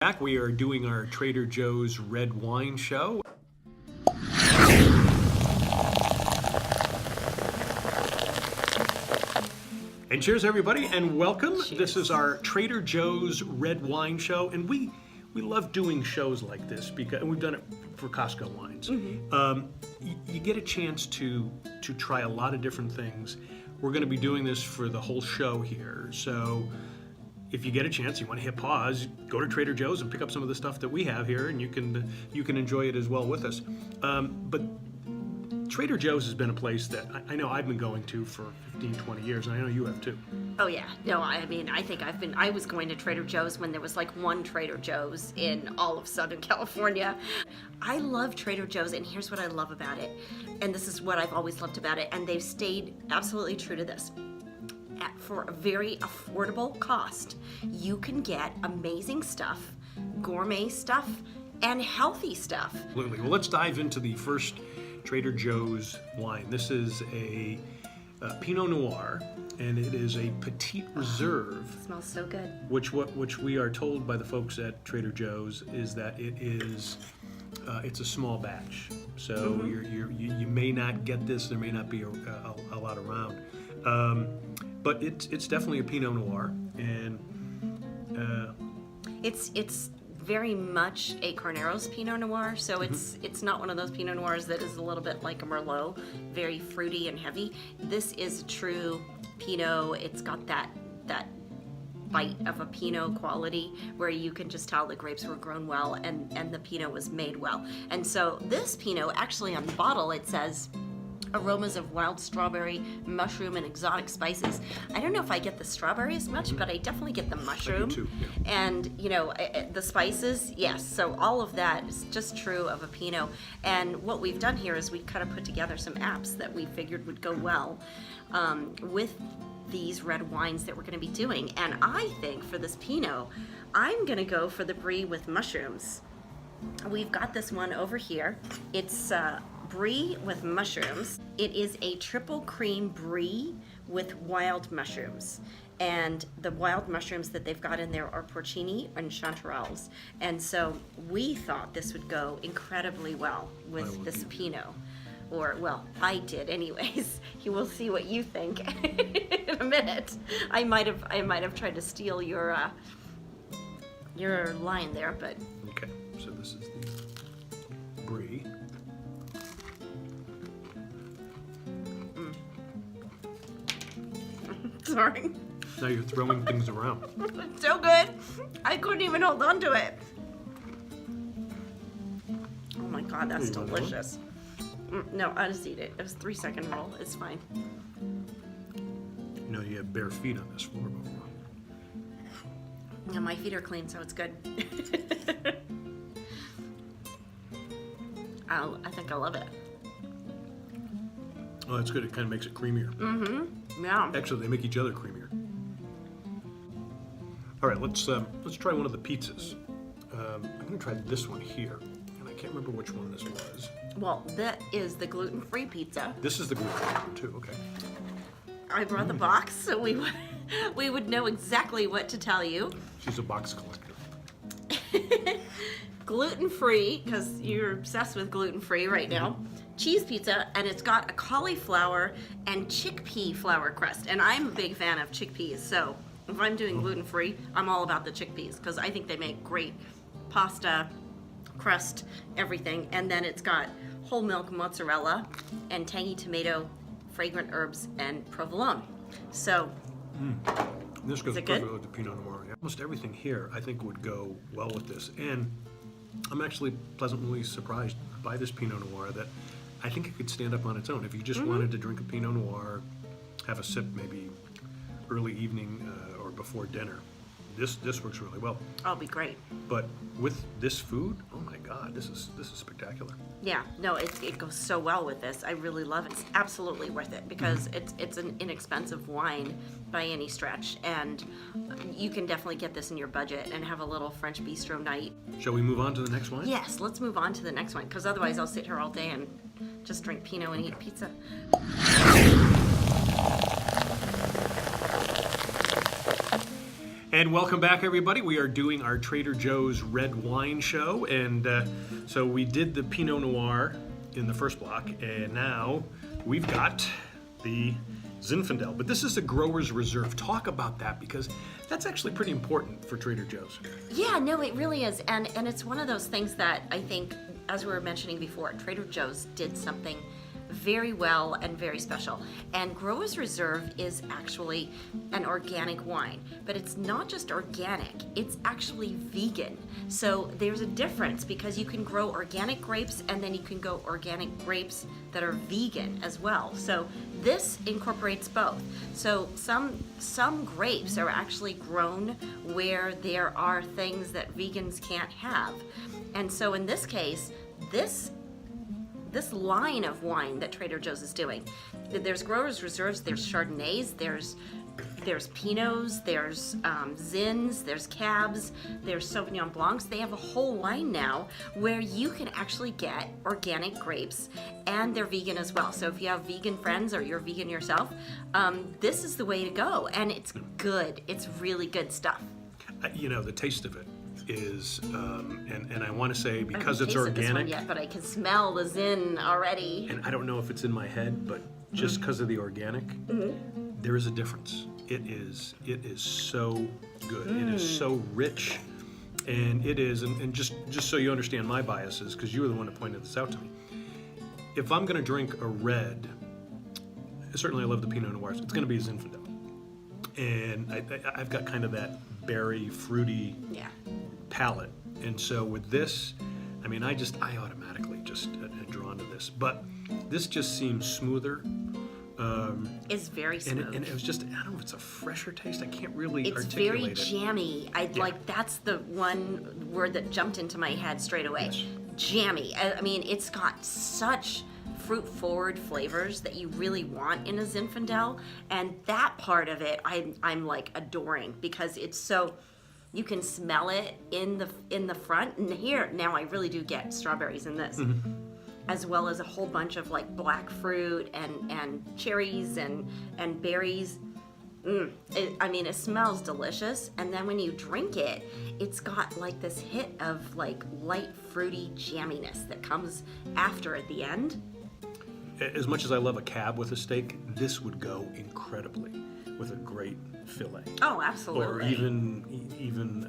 Back, we are doing our Trader Joe's red wine show. And cheers, everybody, and welcome. Cheers. This is our Trader Joe's red wine show, and we love doing shows like this because and we've done it for Costco wines. You get a chance to try a lot of different things. We're going to be doing this for the whole show here, so if you get a chance, you want to hit pause, go to Trader Joe's and pick up some of the stuff that we have here, and you can enjoy it as well with us. But Trader Joe's has been a place that I know I've been going to for 15, 20 years, and I know you have too. Oh yeah, no, I mean, I was going to Trader Joe's when there was like one Trader Joe's in all of Southern California. I love Trader Joe's, and here's what I love about it, and this is what I've always loved about it, and they've stayed absolutely true to this. For a very affordable cost, you can get amazing stuff, gourmet stuff, and healthy stuff. Absolutely. Well, let's dive into the first Trader Joe's wine. This is a Pinot Noir, and it is a Petite Reserve. It smells so good. Which we are told by the folks at Trader Joe's is that it is it's a small batch. So you may not get this. There may not be a lot around. But it's definitely a Pinot Noir, and it's very much a Carneros Pinot Noir, so it's not one of those Pinot Noirs that is a little bit like a Merlot, very fruity and heavy. This is a true Pinot. It's got that bite of a Pinot quality where you can just tell the grapes were grown well and the Pinot was made well. And so this Pinot, actually on the bottle it says aromas of wild strawberry, mushroom, and exotic spices. I don't know if I get the strawberry as much, but I definitely get the mushroom. I do too, yeah. And, you know, the spices, yes. So all of that is just true of a Pinot. And what we've done here is we've kind of put together some apps that we figured would go well with these red wines that we're going to be doing. And I think for this Pinot, I'm going to go for the brie with mushrooms. We've got this one over here. It's brie with mushrooms. It is a triple cream brie with wild mushrooms. And the wild mushrooms that they've got in there are porcini and chanterelles. And so we thought this would go incredibly well with this Pinot. Or, well, I did anyways. You will see what you think in a minute. I might have tried to steal your line there, but... Okay, so this is the brie. Sorry. Now you're throwing things around. It's so good. I couldn't even hold on to it. Oh my God, that's delicious. No, I'll just eat it. It was a 3-second roll. It's fine. You know, you have bare feet on this floor before. Yeah, my feet are clean, so it's good. I think I love it. Oh, that's good. It kind of makes it creamier. Yeah. Actually, they make each other creamier. All right, let's try one of the pizzas. I'm going to try this one here, and I can't remember which one this was. Well, that is the gluten-free pizza. This is the gluten-free one too. Okay. I brought the box, so we would know exactly what to tell you. She's a box collector. Gluten-free, because you're obsessed with gluten-free right now. Cheese pizza, and it's got a cauliflower and chickpea flour crust. And I'm a big fan of chickpeas, so if I'm doing gluten-free, I'm all about the chickpeas because I think they make great pasta, crust, everything. And then it's got whole milk mozzarella and tangy tomato, fragrant herbs, and provolone. So, This goes it perfectly good? with the Pinot Noir. Almost everything here I think would go well with this. And I'm actually pleasantly surprised by this Pinot Noir that I think it could stand up on its own. If you just wanted to drink a Pinot Noir, have a sip maybe early evening or before dinner, this works really well. I'll be great. But with this food, oh my God, this is spectacular. Yeah, no, it goes so well with this. I really love it. It's absolutely worth it because it's an inexpensive wine by any stretch, and you can definitely get this in your budget and have a little French bistro night. Shall we move on to the next wine? Yes, let's move on to the next one because otherwise I'll sit here all day and just drink Pinot and eat pizza. And welcome back, everybody. We are doing our Trader Joe's Red Wine Show. And so we did the Pinot Noir in the first block, and now we've got the Zinfandel. But this is the Grower's Reserve. Talk about that, because that's actually pretty important for Trader Joe's. Yeah, no, it really is. And it's one of those things that I think, as we were mentioning before, Trader Joe's did something very well and very special. And Grower's Reserve is actually an organic wine, but it's not just organic, it's actually vegan. So there's a difference, because you can grow organic grapes and then you can grow organic grapes that are vegan as well. So this incorporates both. So some grapes are actually grown where there are things that vegans can't have. And so in this case, this line of wine that Trader Joe's is doing, there's Growers Reserves, there's Chardonnays, there's Pinots, there's Zins, there's Cabs, there's Sauvignon Blancs. They have a whole line now where you can actually get organic grapes, and they're vegan as well. So if you have vegan friends or you're vegan yourself, this is the way to go, and it's good. It's really good stuff. You know, the taste of it is, and I want to say, because it's I haven't tasted this one organic, yet, but I can smell the Zin already. and I don't know if it's in my head, but just because of the organic, there is a difference. It is so good. It is so rich, and it is, and just so you understand my biases, because you were the one that pointed this out to me. If I'm going to drink a red, certainly I love the Pinot Noirs, it's going to be a Zinfandel. And I've got kind of that berry, fruity palate. And so with this, I mean, I automatically just am drawn to this. But this just seems smoother. It's very smooth. And it was just, I don't know if it's a fresher taste. I can't really It's articulate very it. jammy. Like, that's the one word that jumped into my head straight away. Yes. Jammy. I mean, it's got such fruit-forward flavors that you really want in a Zinfandel, and that part of it I'm like adoring, because it's so, you can smell it in the front, and here now I really do get strawberries in this. As well as a whole bunch of like black fruit and cherries and berries. It smells delicious, and then when you drink it, it's got like this hit of like light fruity jamminess that comes after at the end. As much as I love a cab with a steak, this would go incredibly with a great fillet. Oh, absolutely. Or even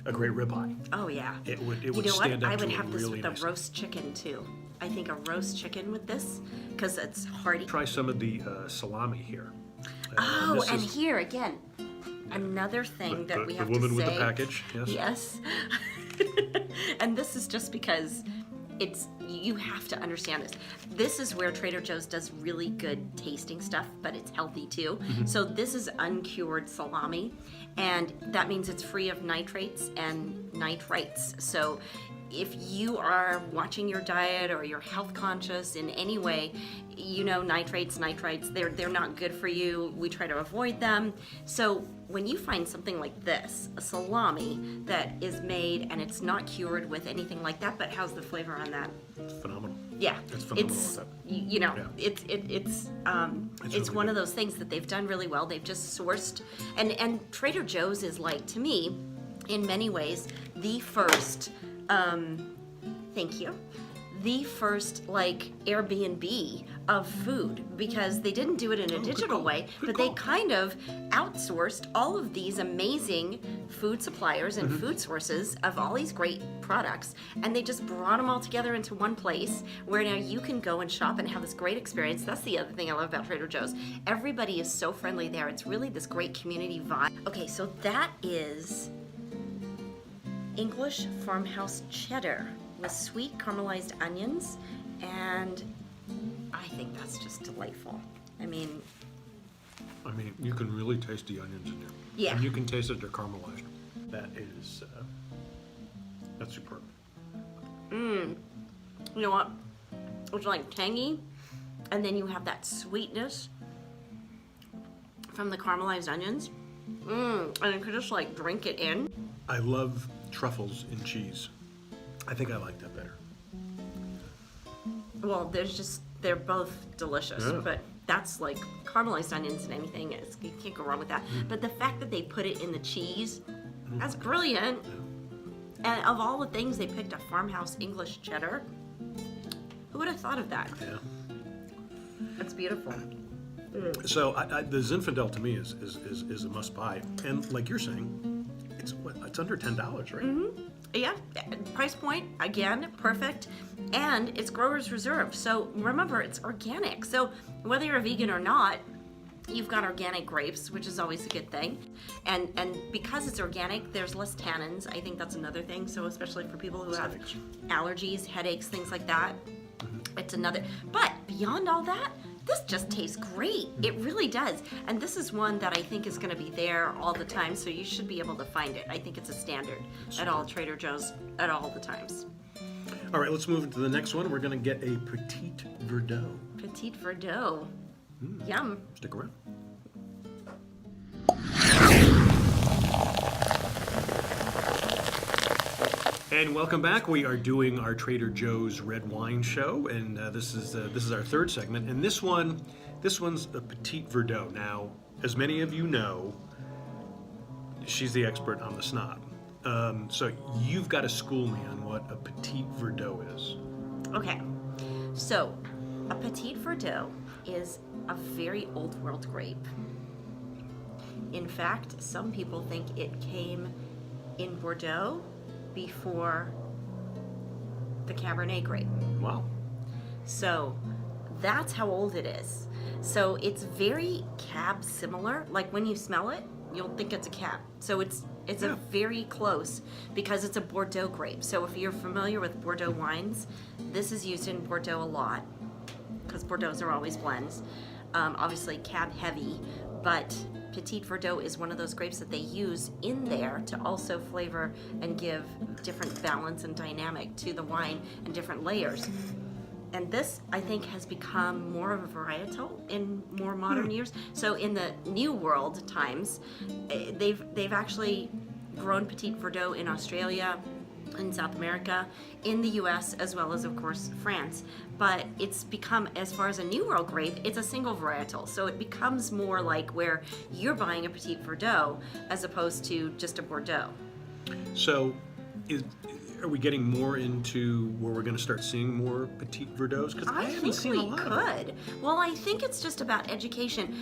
a great ribeye. Oh yeah. It would You know stand what? up I would to have it this really with a nicely. roast chicken too. I think a roast chicken with this, because it's hearty. Try some of the salami here. Oh, this and is here again, another thing that we have the woman to say. with the package. Yes. Yes. And this is just because you have to understand this. This is where Trader Joe's does really good tasting stuff, but it's healthy too. So this is uncured salami, and that means it's free of nitrates and nitrites. So if you are watching your diet or you're health conscious in any way, you know nitrates, they're not good for you. We try to avoid them. So when you find something like this, a salami that is made and it's not cured with anything like that, but how's the flavor on that? It's phenomenal. Yeah, It's phenomenal it's with you know Yeah. it's really one good. of those things that they've done really well. They've just sourced, and Trader Joe's is, like, to me, in many ways, the first thank you, the first like Airbnb of food, because they didn't do it in a digital way, but they kind of outsourced all of these amazing food suppliers and food sources of all these great products, and they just brought them all together into one place where now you can go and shop and have this great experience. That's the other thing I love about Trader Joe's. Everybody is so friendly there. It's really this great community vibe. Okay, so that is English farmhouse cheddar with sweet caramelized onions, and I think that's just delightful. I mean, you can really taste the onions in there. Yeah. And you can taste that they're caramelized. That is, that's superb. you know what? It's like tangy, and then you have that sweetness from the caramelized onions. And you could just like drink it in. I love truffles in cheese. I think I like that better. Well, there's just They're both delicious, Yeah. but that's like caramelized onions and anything. You can't go wrong with that. But the fact that they put it in the cheese, that's brilliant. And of all the things, they picked a farmhouse English cheddar. Who would have thought of that? Yeah. That's beautiful. So the Zinfandel to me is a must buy, and like you're saying, it's under $10, right? Yeah, price point, again, perfect. And it's Growers Reserve. So remember, it's organic. So whether you're a vegan or not, you've got organic grapes, which is always a good thing. And because it's organic, there's less tannins. I think that's another thing. So especially for people who have Headaches. allergies, headaches, things like that, it's another. But beyond all that, this just tastes great. It really does. And this is one that I think is going to be there all the time, so you should be able to find it. I think it's a standard at all Trader Joe's at all the times. All right, let's move into the next one. We're going to get a Petite Verdot. Petite Verdot. Yum. Stick around. And welcome back. We are doing our Trader Joe's Red Wine Show, and this is our third segment. And this one's a Petite Verdot. Now, as many of you know, she's the expert on the snob. So you've got to school me on what a Petite Verdot is. Okay. So, a Petite Verdot is a very old world grape. In fact, some people think it came in Bordeaux before the Cabernet grape. Wow. So that's how old it is. So it's very cab similar. Like when you smell it, you'll think it's a cab. So it's a very close because it's a Bordeaux grape. So if you're familiar with Bordeaux wines, this is used in Bordeaux a lot because Bordeaux's are always blends. Obviously cab heavy, but Petite Verdot is one of those grapes that they use in there to also flavor and give different balance and dynamic to the wine and different layers. And this, I think, has become more of a varietal in more modern years. So in the New World times, they've actually grown Petite Verdot in Australia, in South America, in the US, as well as, of course, France. But it's become, as far as a New World grape, it's a single varietal. So it becomes more like where you're buying a Petite Verdot as opposed to just a Bordeaux. So are we getting more into where we're going to start seeing more Petite Verdots? Because I haven't think seen we a lot of it. could. Well, I think it's just about education,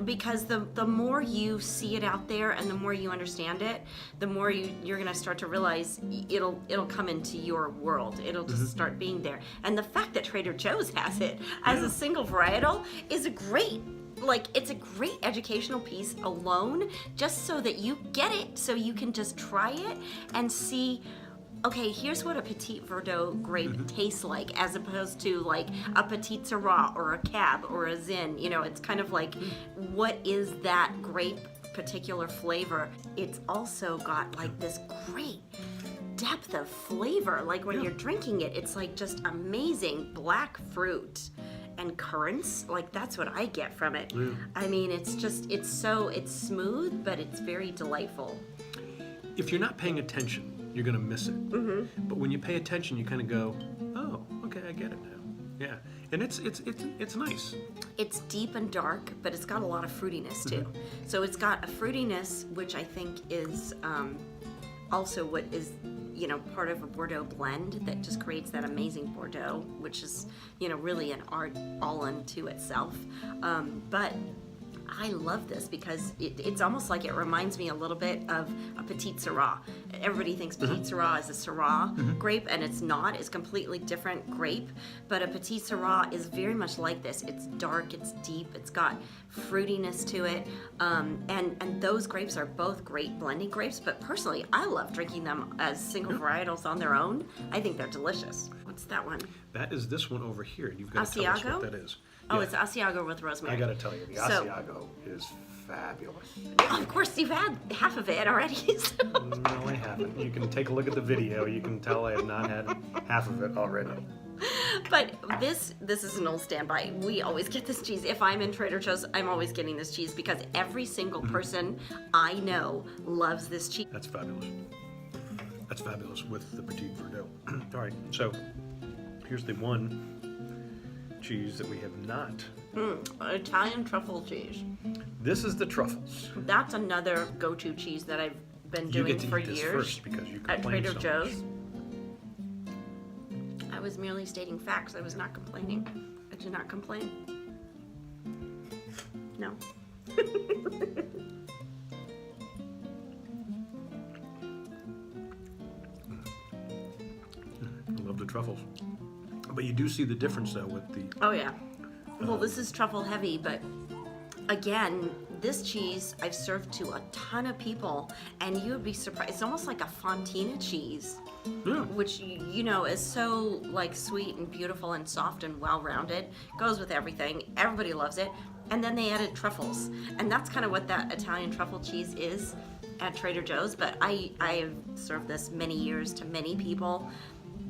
because the more you see it out there and the more you understand it, the more you're going to start to realize it'll come into your world. It'll just start being there. And the fact that Trader Joe's has it as a single varietal is it's a great educational piece alone, just so that you get it, so you can just try it and see, okay, here's what a Petite Verdot grape tastes like, as opposed to like a Petite Syrah or a Cab or a Zin. You know, it's kind of like, what is that grape particular flavor? It's also got like this great depth of flavor. Like when you're drinking it, it's like just amazing black fruit and currants. Like that's what I get from it. I mean, it's smooth, but it's very delightful. If you're not paying attention, you're going to miss it. But when you pay attention, you kind of go, oh, okay, I get it now. Yeah, and it's nice. It's deep and dark, but it's got a lot of fruitiness too. So it's got a fruitiness, which I think is also what is, part of a Bordeaux blend that just creates that amazing Bordeaux, which is, really an art all unto itself. But I love this because it's almost like it reminds me a little bit of a Petite Syrah. Everybody thinks Petite Syrah is a Syrah grape, and it's not. It's a completely different grape. But a Petite Syrah is very much like this. It's dark, it's deep, it's got fruitiness to it. And those grapes are both great blending grapes, but personally, I love drinking them as single varietals on their own. I think they're delicious. What's that one? That is this one over here. You've got to tell us Asiago? what that is. Oh, Yeah. it's Asiago with rosemary. I got to tell you, the So- Asiago is fabulous. Of course, you've had half of it already. So. No, I haven't. You can take a look at the video. You can tell I have not had half of it already. But this is an old standby. We always get this cheese. If I'm in Trader Joe's, I'm always getting this cheese because every single person I know loves this cheese. That's fabulous. That's fabulous with the Petite Verdot. All right, so here's the one cheese that we have not. Italian truffle cheese. This is the truffles. That's another go-to cheese that I've been You doing get to for eat this years first because you at complain Trader so Joe's. much. I was merely stating facts. I was not complaining. I did not complain. No. I love the truffles. But you do see the difference though with the. Oh yeah. Well, this is truffle heavy, but again, this cheese I've served to a ton of people, and you would be surprised. It's almost like a fontina cheese, Yeah. which you know is so like sweet and beautiful and soft and well-rounded. Goes with everything. Everybody loves it. And then they added truffles, and that's kind of what that Italian truffle cheese is at Trader Joe's. But I have served this many years to many people,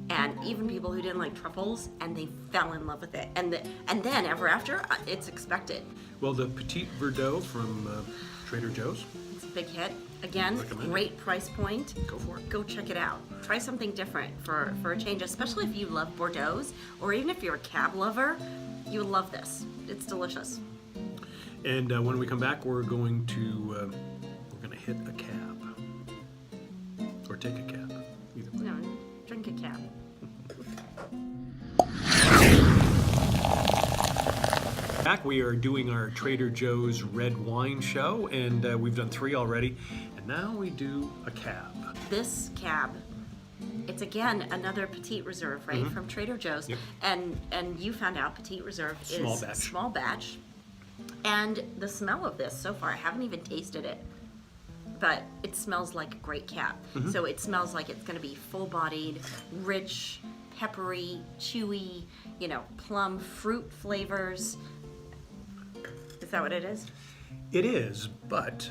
and even people who didn't like truffles, and they fell in love with it. And then ever after, it's expected. Well, the Petit Verdot from Trader Joe's. It's a big hit. Again, Recommend it. great price point. Go for it. Go check it out. Try something different for a change, especially if you love Bordeaux's, or even if you're a cab lover, you will love this. It's delicious. And when we come back, we're going to hit a cab or take a cab. Either way. No, drink a cab. Back, we are doing our Trader Joe's red wine show, and we've done 3 already, and now we do a cab. This cab, it's again another Petite Reserve, right, from Trader Joe's. Yep. And you found out Petite Reserve Small is batch. small batch. And the smell of this so far, I haven't even tasted it, but it smells like a great cab. So it smells like it's going to be full-bodied, rich, peppery, chewy, plum fruit flavors. Is that what it is? It is, but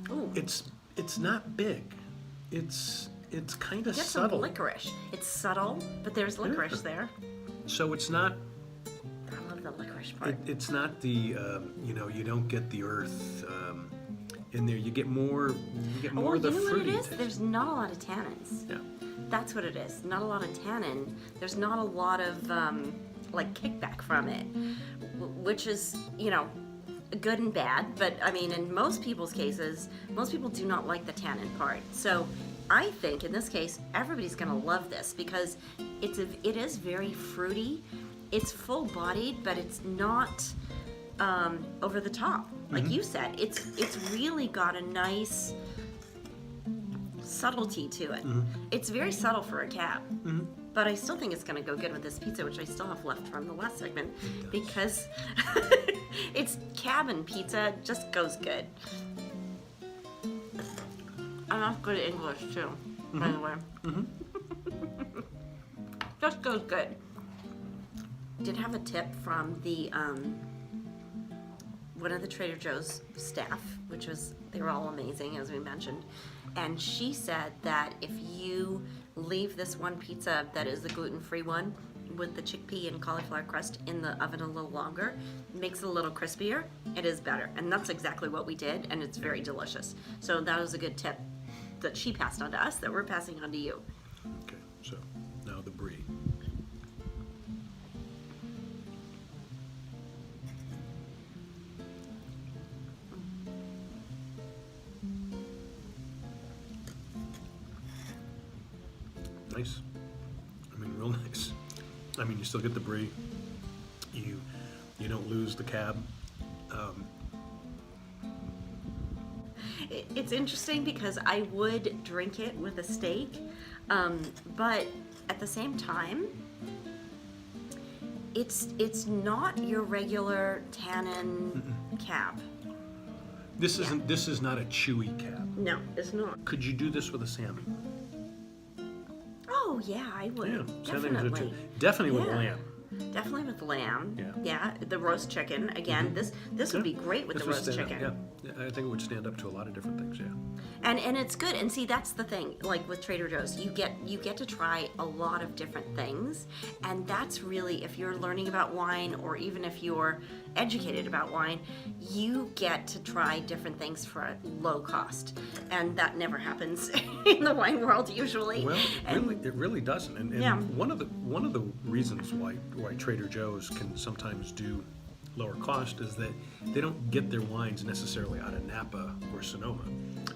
Ooh. it's not big. It's kind of Get subtle. some licorice. It's subtle, but there's licorice there. So it's not. I love the licorice part. It's not the you don't get the earth in there. You get more. You get more Well, of the you know what fruity it is? taste. There's not a lot of tannins. Yeah. That's what it is. Not a lot of tannin. There's not a lot of kickback from it, which is good and bad. But I mean, in most people's cases, most people do not like the tannin part. So I think in this case, everybody's gonna love this because it is very fruity. It's full-bodied, but it's not over the top. Like you said, it's really got a nice subtlety to it. It's very subtle for a cab, but I still think it's going to go good with this pizza, which I still have left from the last segment, because it's cab and pizza just goes good. I'm not good at English too, by the way. Just goes good. Did have a tip from the one of the Trader Joe's staff, which was, they were all amazing, as we mentioned, and she said that if you leave this one pizza that is the gluten-free one with the chickpea and cauliflower crust in the oven a little longer, it makes it a little crispier, it is better. And that's exactly what we did, and it's very delicious. So that was a good tip that she passed on to us that we're passing on to you. Okay. So now the brie. Nice. I mean, real nice. I mean, you still get the brie. You don't lose the cab. It's interesting because I would drink it with a steak, but at the same time, it's not your regular tannin cab. This isn't. This is not a chewy cab. No, it's not. Could you do this with a salmon? Oh yeah, I would. Salmon is a Definitely. definitely with Yeah. lamb. Definitely with lamb. Yeah. Yeah, the roast chicken. Again, this would be great with This the was roast stand- chicken. Yeah. I think it would stand up to a lot of different things, yeah. And it's good. And see, that's the thing. Like with Trader Joe's, you get to try a lot of different things, and that's really, if you're learning about wine, or even if you're educated about wine, you get to try different things for a low cost, and that never happens in the wine world usually. Well, it really doesn't. And Yeah. one of the reasons why Trader Joe's can sometimes do lower cost is that they don't get their wines necessarily out of Napa or Sonoma.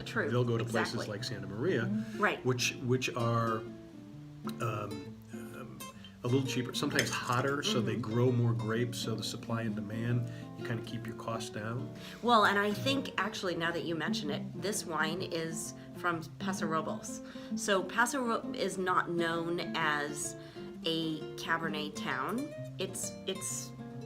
True. They'll go to exactly. places like Santa Maria, Right. which are a little cheaper, sometimes hotter, so they grow more grapes, so the supply and demand, you kind of keep your costs down. Well, and I think actually, now that you mention it, this wine is from Paso Robles. So Paso is not known as a Cabernet town.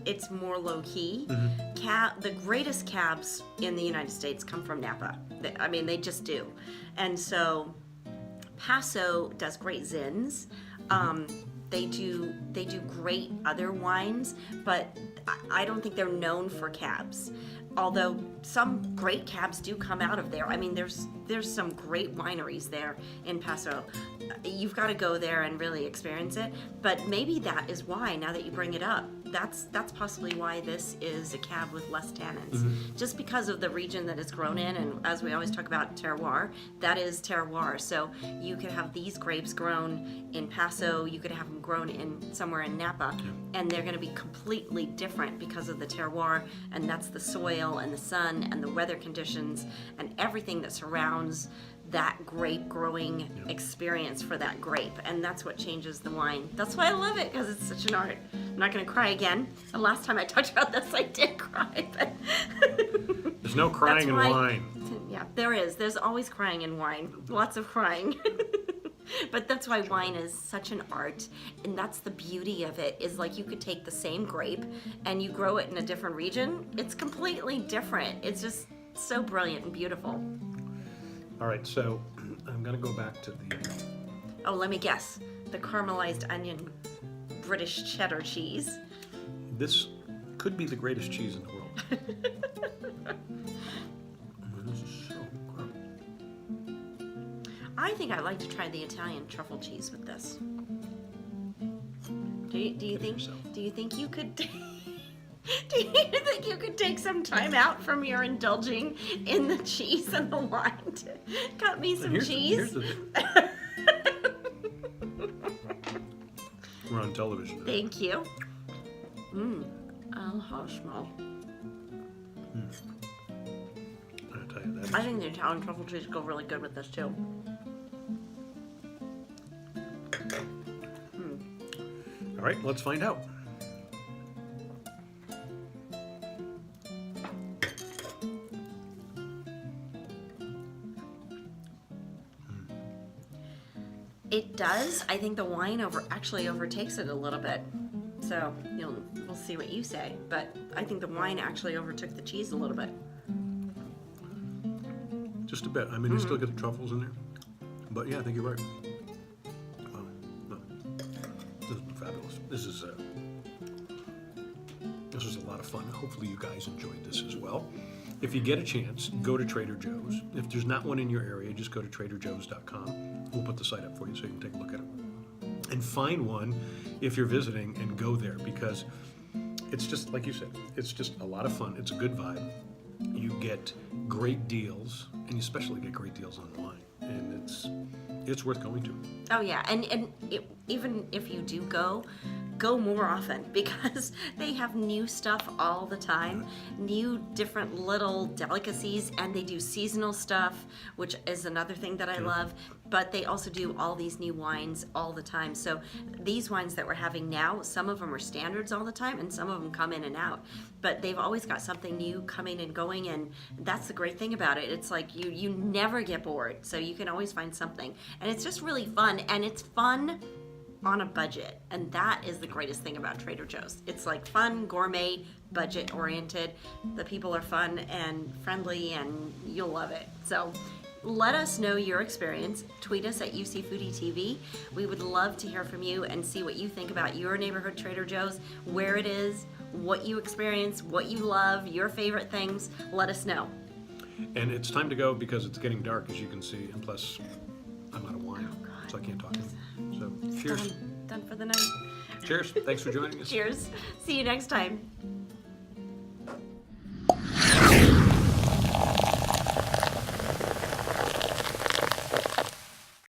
It's more low key. The greatest cabs in the United States come from Napa. They just do. And so Paso does great Zins. They do great other wines, but I don't think they're known for cabs. Although some great cabs do come out of there. I mean, there's some great wineries there in Paso. You've got to go there and really experience it. But maybe that is why, now that you bring it up, that's possibly why this is a cab with less tannins. Just because of the region that it's grown in, and as we always talk about terroir, that is terroir. So you could have these grapes grown in Paso, you could have them grown in somewhere in Napa, and they're going to be completely different because of the terroir, and that's the soil and the sun and the weather conditions and everything that surrounds that grape growing experience for that grape, and that's what changes the wine. That's why I love it, because it's such an art. I'm not going to cry again. The last time I talked about this, I did cry, but There's no crying in wine. Yeah, there is. There's always crying in wine. Lots of crying. But that's why wine is such an art, and that's the beauty of it, is like you could take the same grape and you grow it in a different region. It's completely different. It's just so brilliant and beautiful. All right, so I'm going to go back to the... Oh, let me guess. The caramelized onion British cheddar cheese. This could be the greatest cheese in the world. This is so good. I think I'd like to try the Italian truffle cheese with this. Do you think you could do you think you could take some time out from your indulging in the cheese and the wine to cut me some cheese? Here's the thing. We're on television now. Thank you. Oh, how small. I'll tell you that. I think the Italian truffle cheese go really good with this too. All right, let's find out. It does. I think the wine actually overtakes it a little bit. So we'll see what you say. But I think the wine actually overtook the cheese a little bit. Just a bit. I mean, you still get the truffles in there. But yeah, I think you're right. Well, no. This has been fabulous. This is a lot of fun. Hopefully you guys enjoyed this as well. If you get a chance, go to Trader Joe's. If there's not one in your area, just go to traderjoes.com. We'll put the site up for you so you can take a look at it. And find one if you're visiting and go there, because it's just, like you said, it's just a lot of fun. It's a good vibe. You get great deals, and you especially get great deals on wine. And it's worth going to. Oh yeah, and even if you do go more often, because they have new stuff all the time, new different little delicacies, and they do seasonal stuff, which is another thing that I love. But they also do all these new wines all the time. So these wines that we're having now, some of them are standards all the time, and some of them come in and out. But they've always got something new coming and going, and that's the great thing about it. It's like you never get bored, so you can always find something. And it's just really fun, and it's fun on a budget, and that is the greatest thing about Trader Joe's. It's like fun, gourmet, budget oriented. The people are fun and friendly, and you'll love it. So let us know your experience. Tweet us at UC Foodie TV. We would love to hear from you and see what you think about your neighborhood Trader Joe's, where it is, what you experience, what you love, your favorite things. Let us know. And it's time to go because it's getting dark, as you can see, and plus, I'm out of wine, Oh, God. so I can't talk anymore. So, cheers. Done for the night. Cheers. Thanks for joining us. Cheers. See you next time.